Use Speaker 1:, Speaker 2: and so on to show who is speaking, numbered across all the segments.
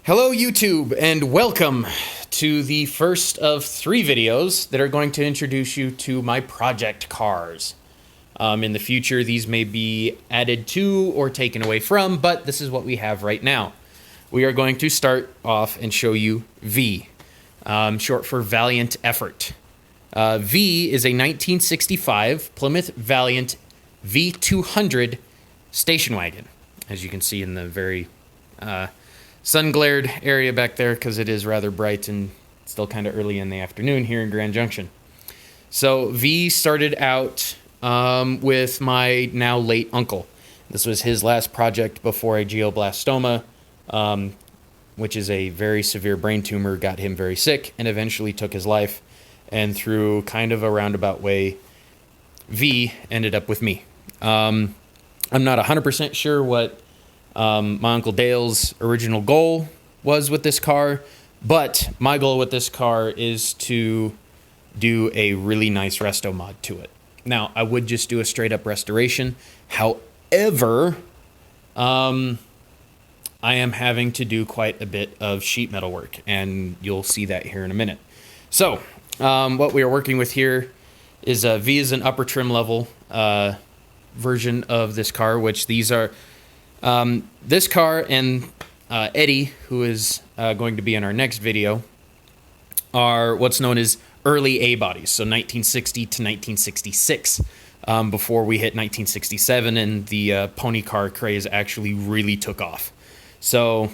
Speaker 1: Hello YouTube, and welcome to the first of 3 videos that are going to introduce you to my project cars. In the future, these may be added to or taken away from, but this is what we have right now. We are going to start off and show you V, short for Valiant Effort. V is a 1965 Plymouth Valiant V200 station wagon, as you can see in the very sun-glared area back there because it is rather bright and still kind of early in the afternoon here in Grand Junction. So V started out with my now late uncle. This was his last project before a glioblastoma, which is a very severe brain tumor, got him very sick and eventually took his life. And through kind of a roundabout way, V ended up with me. I'm not 100% sure what my Uncle Dale's original goal was with this car, but my goal with this car is to do a really nice resto mod to it. Now, I would just do a straight up restoration. However, I am having to do quite a bit of sheet metal work, and you'll see that here in a minute. So, what we are working with here is V is an upper trim level version of this car, which these are this car and Eddie, who is going to be in our next video, are what's known as early A bodies, so 1960 to 1966, before we hit 1967 and the pony car craze actually really took off. So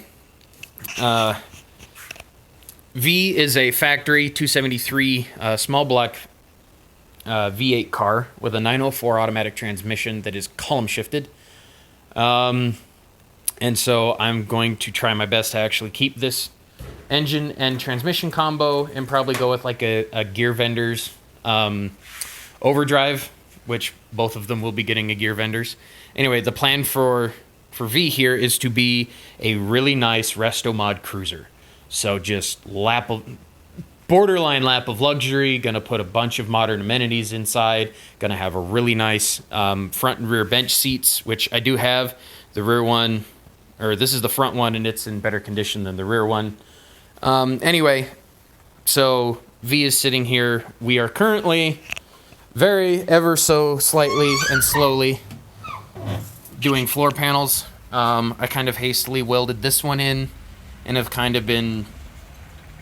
Speaker 1: V is a factory 273 small block V8 car with a 904 automatic transmission that is column shifted. And so I'm going to try my best to actually keep this engine and transmission combo and probably go with like a gear vendor's overdrive, which both of them will be getting a gear vendor's. Anyway, the plan for V here is to be a really nice resto mod cruiser. So just borderline lap of luxury, gonna put a bunch of modern amenities inside, gonna have a really nice front and rear bench seats, which I do have. The rear one, or this is the front one, and it's in better condition than the rear one. Anyway, so V is sitting here. We are currently ever so slightly and slowly doing floor panels. I kind of hastily welded this one in and have kind of been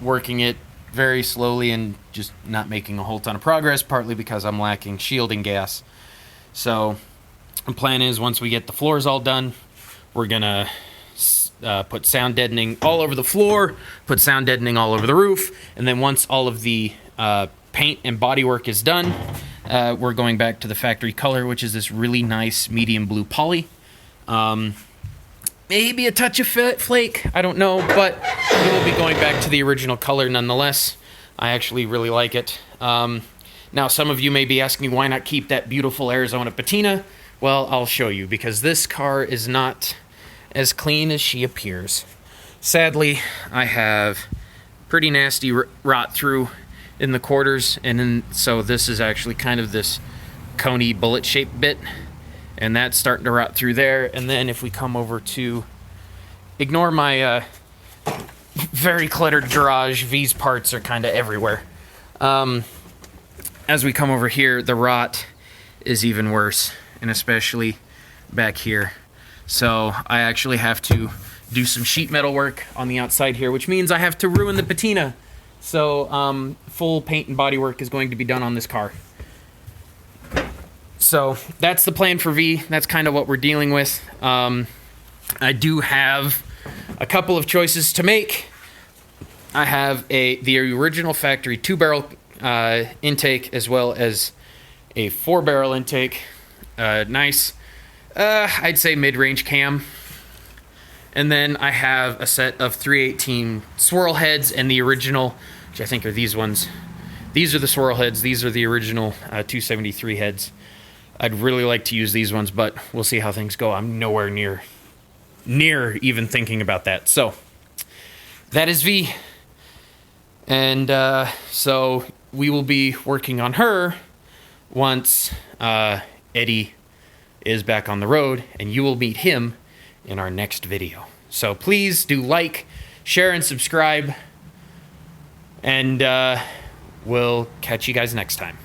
Speaker 1: working it very slowly and just not making a whole ton of progress, partly because I'm lacking shielding gas. So the plan is, once we get the floors all done, we're gonna put sound deadening all over the floor, put sound deadening all over the roof, and then once all of the paint and bodywork is done, we're going back to the factory color, which is this really nice medium blue poly. Maybe a touch of flake, I don't know, but we will be going back to the original color nonetheless. I actually really like it. Now, some of you may be asking, why not keep that beautiful Arizona patina? Well, I'll show you, because this car is not as clean as she appears. Sadly, I have pretty nasty rot through in the quarters, and then so this is actually kind of this coney bullet-shaped bit, and that's starting to rot through there. And then if we come over to, ignore my very cluttered garage, V's parts are kind of everywhere. As we come over here, the rot is even worse, and especially back here. So I actually have to do some sheet metal work on the outside here, which means I have to ruin the patina. So full paint and body work is going to be done on this car. So that's the plan for V. That's kind of what we're dealing with. I do have a couple of choices to make. I have the original factory 2-barrel intake, as well as a 4-barrel intake. Nice, I'd say mid-range cam. And then I have a set of 318 swirl heads and the original, which I think are these ones. These are the swirl heads. These are the original 273 heads. I'd really like to use these ones, but we'll see how things go. I'm nowhere near even thinking about that. So that is V. And so we will be working on her once Eddie is back on the road, and you will meet him in our next video. So please do like, share, and subscribe. And we'll catch you guys next time.